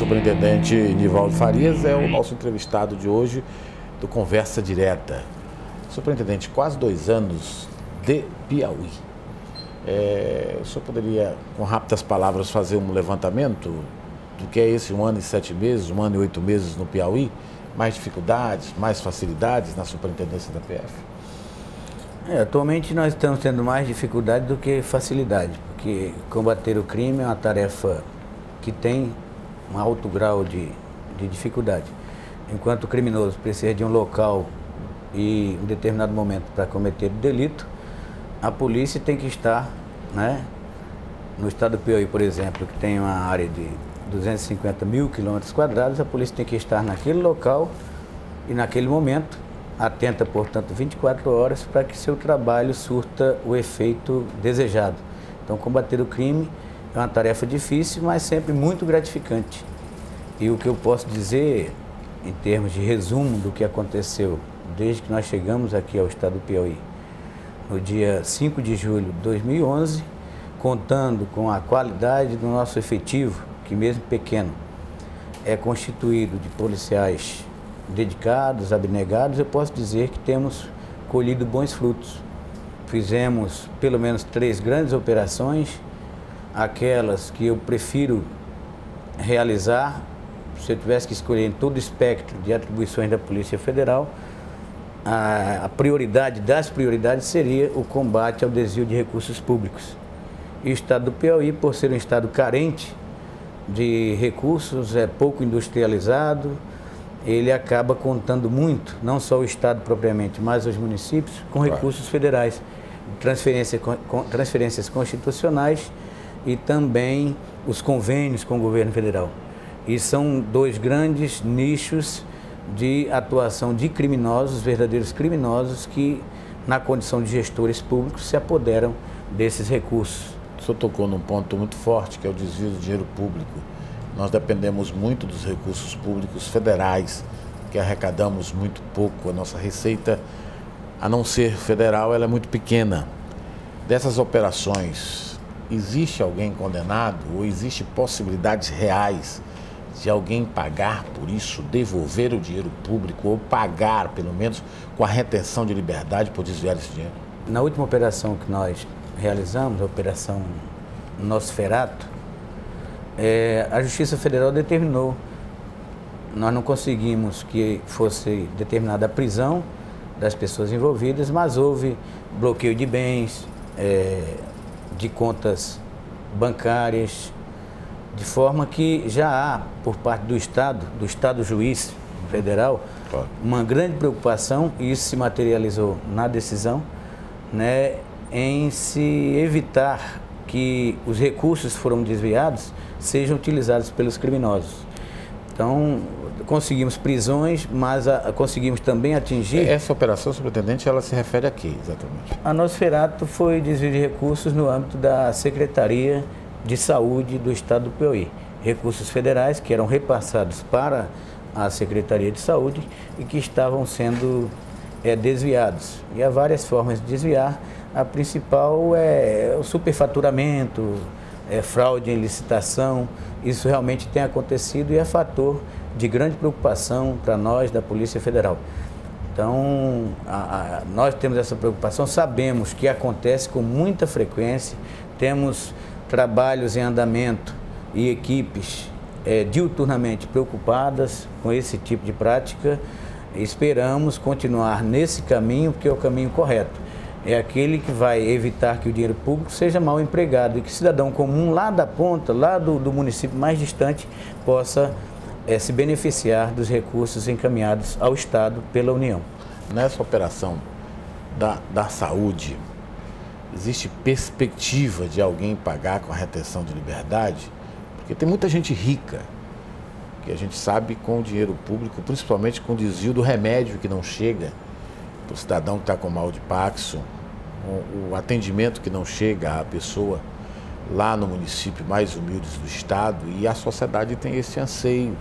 Superintendente Nivaldo Farias é o nosso entrevistado de hoje do Conversa Direta. Superintendente, quase 2 anos de Piauí. O senhor poderia, com rápidas palavras, fazer um levantamento do que é esse 1 ano e 7 meses, 1 ano e 8 meses no Piauí? Mais dificuldades, mais facilidades na superintendência da PF? Atualmente nós estamos tendo mais dificuldade do que facilidade, porque combater o crime é uma tarefa que tem um alto grau de dificuldade. Enquanto o criminoso precisa de um local e um determinado momento para cometer o delito, a polícia tem que estar, no estado do Piauí, por exemplo, que tem uma área de 250 mil quilômetros quadrados, a polícia tem que estar naquele local e naquele momento, atenta, portanto, 24 horas para que seu trabalho surta o efeito desejado. Então, combater o crime é uma tarefa difícil, mas sempre muito gratificante. E o que eu posso dizer, em termos de resumo do que aconteceu desde que nós chegamos aqui ao estado do Piauí, no dia 5 de julho de 2011, contando com a qualidade do nosso efetivo, que mesmo pequeno, é constituído de policiais dedicados, abnegados, eu posso dizer que temos colhido bons frutos. Fizemos pelo menos 3 grandes operações, aquelas que eu prefiro realizar, se eu tivesse que escolher em todo o espectro de atribuições da Polícia Federal, a prioridade das prioridades seria o combate ao desvio de recursos públicos. E o estado do Piauí, por ser um estado carente de recursos, é pouco industrializado, ele acaba contando muito, não só o estado propriamente, mas os municípios, com recursos federais, transferências constitucionais e também os convênios com o governo federal. E são 2 grandes nichos de atuação de criminosos, verdadeiros criminosos, que na condição de gestores públicos se apoderam desses recursos. O senhor tocou num ponto muito forte, que é o desvio do dinheiro público. Nós dependemos muito dos recursos públicos federais, que arrecadamos muito pouco. A nossa receita, a não ser federal, ela é muito pequena. Dessas operações, existe alguém condenado ou existe possibilidades reais de alguém pagar por isso, devolver o dinheiro público ou pagar, pelo menos, com a retenção de liberdade por desviar esse dinheiro? Na última operação que nós realizamos, a Operação Nosferatu, a Justiça Federal determinou, nós não conseguimos que fosse determinada a prisão das pessoas envolvidas, mas houve bloqueio de bens, de contas bancárias, de forma que já há, por parte do Estado juiz federal, uma grande preocupação, e isso se materializou na decisão, em se evitar que os recursos que foram desviados sejam utilizados pelos criminosos. Então, conseguimos prisões, mas conseguimos também atingir... Essa operação, superintendente, ela se refere a quê, exatamente? A Nosferatu foi desvio de recursos no âmbito da Secretaria de Saúde do Estado do Piauí. Recursos federais que eram repassados para a Secretaria de Saúde e que estavam sendo desviados. E há várias formas de desviar. A principal é o superfaturamento, fraude em licitação. Isso realmente tem acontecido e é fator de grande preocupação para nós da Polícia Federal. Então, nós temos essa preocupação, sabemos que acontece com muita frequência, temos trabalhos em andamento e equipes diuturnamente preocupadas com esse tipo de prática. Esperamos continuar nesse caminho, porque é o caminho correto. É aquele que vai evitar que o dinheiro público seja mal empregado e que o cidadão comum lá da ponta, lá do município mais distante, possa se beneficiar dos recursos encaminhados ao Estado pela União. Nessa operação da saúde, existe perspectiva de alguém pagar com a retenção de liberdade? Porque tem muita gente rica, que a gente sabe, com o dinheiro público, principalmente com o desvio do remédio que não chega para o cidadão que está com mal de Paxson, o atendimento que não chega à pessoa lá no município mais humilde do estado, e a sociedade tem esse anseio.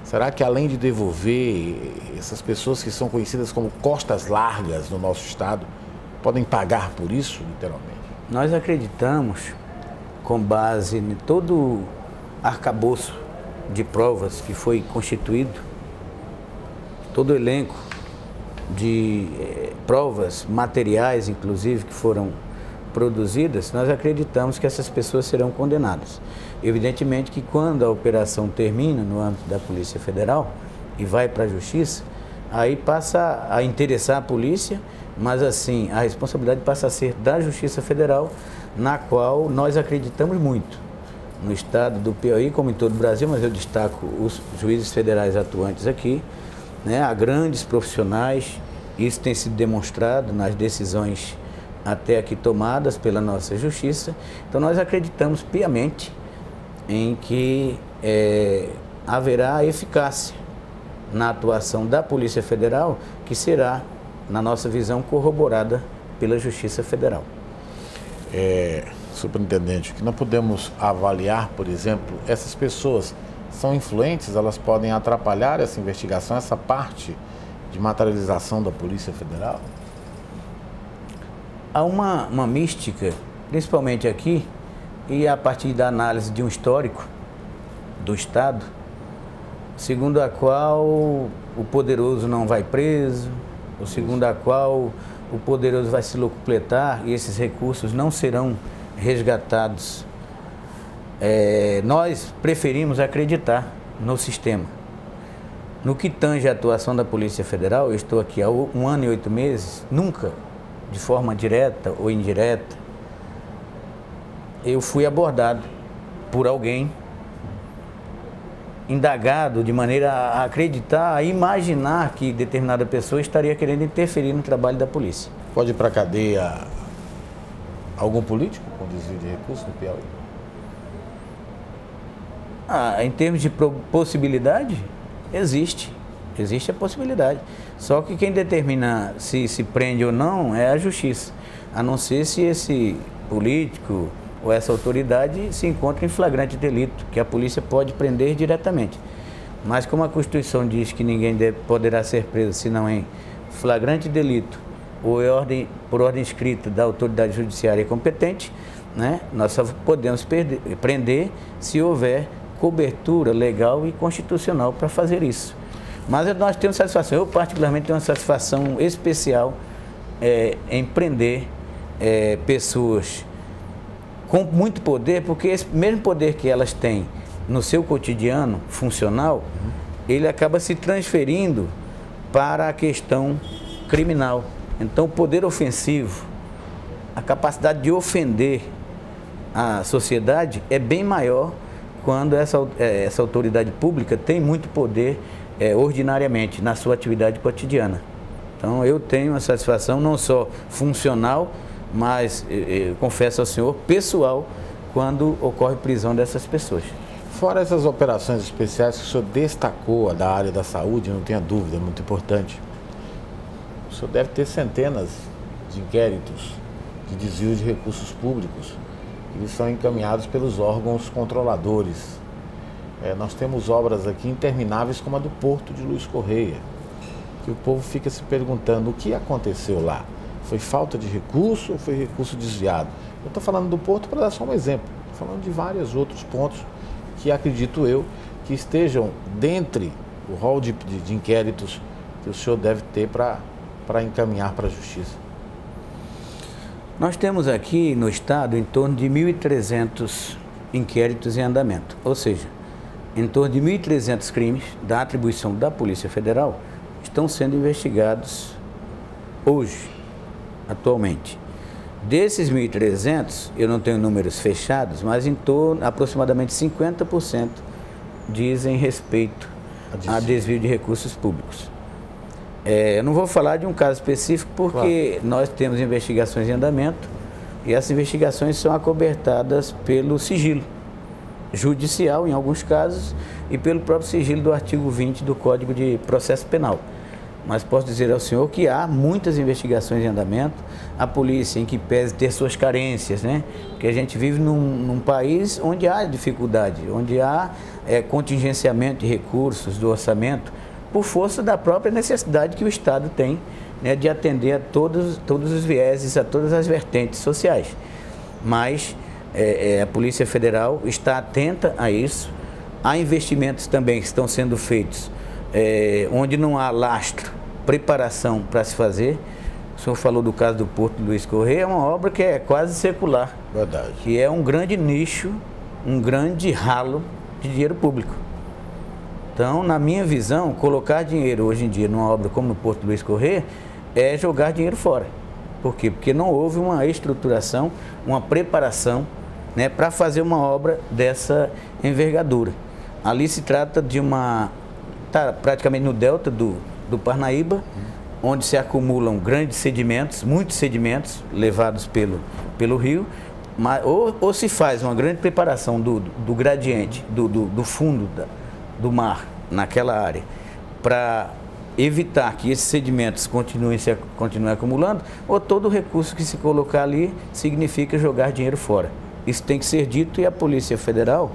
Será que, além de devolver, essas pessoas que são conhecidas como costas largas no nosso estado podem pagar por isso, literalmente? Nós acreditamos, com base em todo o arcabouço de provas que foi constituído, todo o elenco de provas materiais, inclusive, que foram produzidas, nós acreditamos que essas pessoas serão condenadas. Evidentemente que quando a operação termina no âmbito da Polícia Federal e vai para a Justiça, aí passa a interessar a polícia, mas assim, a responsabilidade passa a ser da Justiça Federal, na qual nós acreditamos muito. No estado do Piauí, como em todo o Brasil, mas eu destaco os juízes federais atuantes aqui, né? Há grandes profissionais, isso tem sido demonstrado nas decisões até aqui tomadas pela nossa Justiça. Então nós acreditamos piamente em que haverá eficácia na atuação da Polícia Federal, que será, na nossa visão, corroborada pela Justiça Federal. Superintendente, que nós podemos avaliar, por exemplo, essas pessoas são influentes, elas podem atrapalhar essa investigação, essa parte de materialização da Polícia Federal? Há uma mística, principalmente aqui, e a partir da análise de um histórico do Estado, segundo a qual o poderoso não vai preso, ou segundo a qual o poderoso vai se locupletar e esses recursos não serão resgatados. Nós preferimos acreditar no sistema. No que tange a atuação da Polícia Federal, eu estou aqui há 1 ano e 8 meses, nunca, de forma direta ou indireta, eu fui abordado por alguém, indagado de maneira a acreditar, a imaginar que determinada pessoa estaria querendo interferir no trabalho da polícia. Pode ir para a cadeia algum político com desvio de recursos no Piauí? Em termos de possibilidade, existe a possibilidade. Só que quem determina se prende ou não é a Justiça, a não ser se esse político ou essa autoridade se encontra em flagrante delito, que a polícia pode prender diretamente. Mas como a Constituição diz que ninguém poderá ser preso senão em flagrante delito ou por ordem escrita da autoridade judiciária competente, né, nós só podemos prender se houver cobertura legal e constitucional para fazer isso. Mas nós temos satisfação, eu particularmente tenho uma satisfação especial em prender pessoas com muito poder, porque esse mesmo poder que elas têm no seu cotidiano funcional, ele acaba se transferindo para a questão criminal. Então, o poder ofensivo, a capacidade de ofender a sociedade é bem maior quando essa autoridade pública tem muito poder ordinariamente na sua atividade cotidiana. Então, eu tenho uma satisfação não só funcional, mas, eu confesso ao senhor, pessoal, quando ocorre prisão dessas pessoas. Fora essas operações especiais que o senhor destacou da área da saúde, não tenha dúvida, é muito importante. O senhor deve ter centenas de inquéritos de desvio de recursos públicos que são encaminhados pelos órgãos controladores. Nós temos obras aqui intermináveis como a do Porto de Luiz Correia, que o povo fica se perguntando o que aconteceu lá. Foi falta de recurso ou foi recurso desviado? Eu estou falando do Porto para dar só um exemplo. Estou falando de vários outros pontos que acredito eu que estejam dentre o rol de inquéritos que o senhor deve ter para encaminhar para a Justiça. Nós temos aqui no Estado em torno de 1.300 inquéritos em andamento, ou seja, em torno de 1.300 crimes da atribuição da Polícia Federal estão sendo investigados hoje, atualmente. Desses 1.300, eu não tenho números fechados, mas em torno, aproximadamente 50% dizem respeito a desvio de recursos públicos. Eu não vou falar de um caso específico porque claro, nós temos investigações em andamento e essas investigações são acobertadas pelo sigilo judicial, em alguns casos, e pelo próprio sigilo do artigo 20 do Código de Processo Penal. Mas posso dizer ao senhor que há muitas investigações em andamento, a polícia, em que pese ter suas carências, né? Porque a gente vive num país onde há dificuldade, onde há contingenciamento de recursos do orçamento, por força da própria necessidade que o Estado tem, né, de atender a todos os vieses, a todas as vertentes sociais. Mas a Polícia Federal está atenta a isso, Há investimentos também que estão sendo feitos onde não há lastro, preparação para se fazer. O senhor falou do caso do Porto Luiz Correia, é uma obra que é quase secular. Verdade. Que é um grande nicho, um grande ralo de dinheiro público. Então, na minha visão, colocar dinheiro hoje em dia numa obra como no Porto Luiz Correia é jogar dinheiro fora. Por quê? Porque não houve uma estruturação, uma preparação, né, para fazer uma obra dessa envergadura. Ali se trata de está praticamente no delta do Parnaíba, onde se acumulam grandes sedimentos, muitos sedimentos levados pelo rio, mas, ou se faz uma grande preparação do gradiente, do fundo do mar, naquela área, para evitar que esses sedimentos continuem acumulando, ou todo recurso que se colocar ali significa jogar dinheiro fora. Isso tem que ser dito e a Polícia Federal,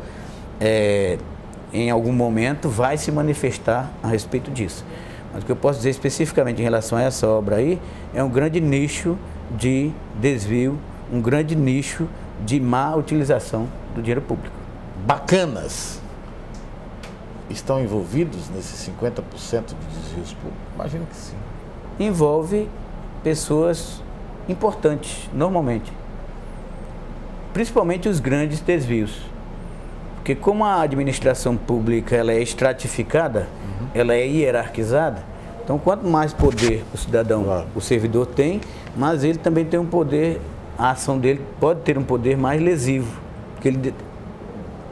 em algum momento, vai se manifestar a respeito disso. Mas o que eu posso dizer especificamente em relação a essa obra aí, é um grande nicho de desvio, um grande nicho de má utilização do dinheiro público. Bacanas estão envolvidos nesses 50% de desvios públicos? Imagino que sim. Envolve pessoas importantes, normalmente. Principalmente os grandes desvios. Porque como a administração pública ela é estratificada, ela é hierarquizada, então quanto mais poder o cidadão, claro, o servidor tem, mas ele também tem um poder, a ação dele pode ter um poder mais lesivo, porque ele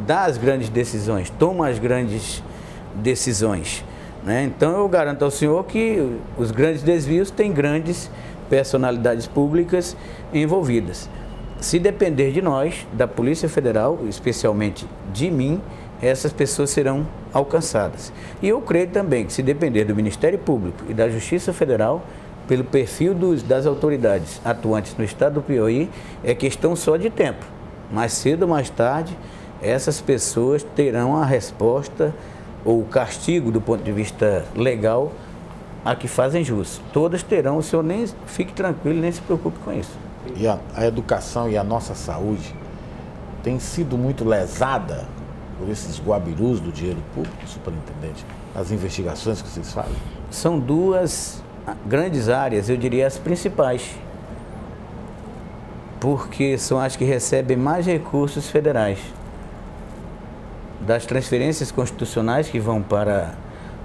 dá as grandes decisões, toma as grandes decisões, né? Então eu garanto ao senhor que os grandes desvios têm grandes personalidades públicas envolvidas. Se depender de nós, da Polícia Federal, especialmente de mim, essas pessoas serão alcançadas. E eu creio também que se depender do Ministério Público e da Justiça Federal, pelo perfil das autoridades atuantes no estado do Piauí, é questão só de tempo. Mais cedo ou mais tarde, essas pessoas terão a resposta ou o castigo do ponto de vista legal a que fazem jus. Todas terão, o senhor nem fique tranquilo, nem se preocupe com isso. E a educação e a nossa saúde tem sido muito lesada por esses guabirus do dinheiro público, superintendente, as investigações que vocês fazem? São duas grandes áreas, eu diria as principais, porque são as que recebem mais recursos federais. Das transferências constitucionais que vão para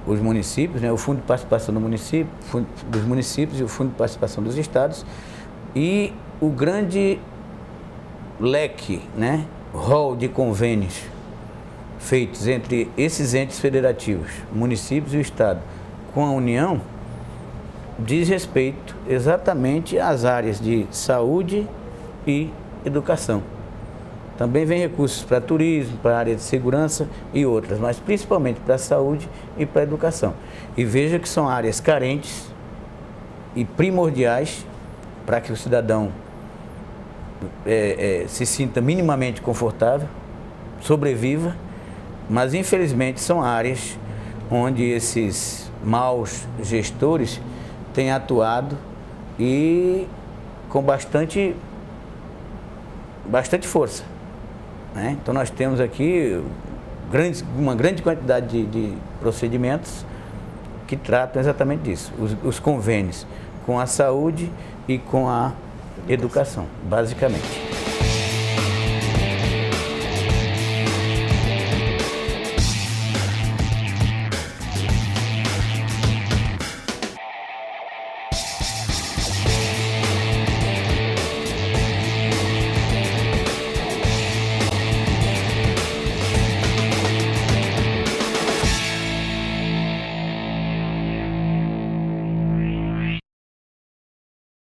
os municípios, né, o Fundo de Participação dos Municípios e o Fundo de Participação dos Estados, e o grande leque, né, rol de convênios feitos entre esses entes federativos, municípios e o Estado, com a União, diz respeito exatamente às áreas de saúde e educação. Também vem recursos para turismo, para a área de segurança e outras, mas principalmente para a saúde e para a educação. E veja que são áreas carentes e primordiais para que o cidadão se sinta minimamente confortável, sobreviva, mas infelizmente são áreas onde esses maus gestores têm atuado e com bastante força, né? Então nós temos aqui uma grande quantidade de procedimentos que tratam exatamente disso, os convênios com a saúde e com a educação, basicamente.